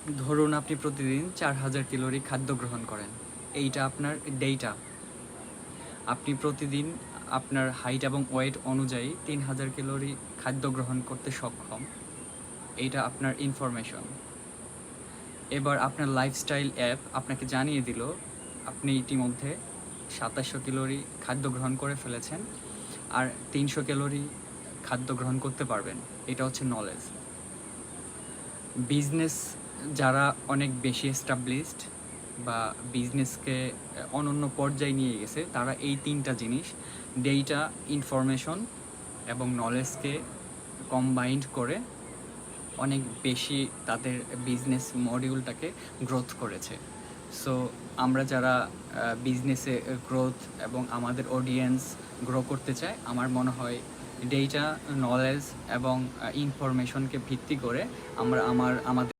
ধরুন আপনি প্রতিদিন 4000 ক্যালোরি খাদ্য গ্রহণ করেন, এইটা আপনার ডেটা। আপনি প্রতিদিন আপনার হাইট এবং ওয়েট অনুযায়ী 3000 ক্যালোরি খাদ্য গ্রহণ করতে সক্ষম, এইটা আপনার ইনফরমেশন। এবার আপনার লাইফস্টাইল অ্যাপ আপনাকে জানিয়ে দিল আপনি ইতিমধ্যে 2700 ক্যালোরি খাদ্য গ্রহণ করে ফেলেছেন, আর 300 ক্যালোরি খাদ্য গ্রহণ করতে পারবেন। এটা হচ্ছে নলেজ। বিজনেস যারা অনেক বেশি এস্টাবলিশড বা বিজনেসকে অনন্য পর্যায়ে নিয়ে গেছে, তারা এই তিনটা জিনিস, ডেটা, ইনফরমেশন এবং নলেজকে কম্বাইন্ড করে অনেক বেশি তাদের বিজনেস মডিউলটাকে গ্রোথ করেছে। সো আমরা যারা বিজনেসে গ্রোথ এবং আমাদের অডিয়েন্স গ্রো করতে চাই, আমার মনে হয় ডেটা, নলেজ এবং ইনফরমেশনকে ভিত্তি করে আমরা আমাদের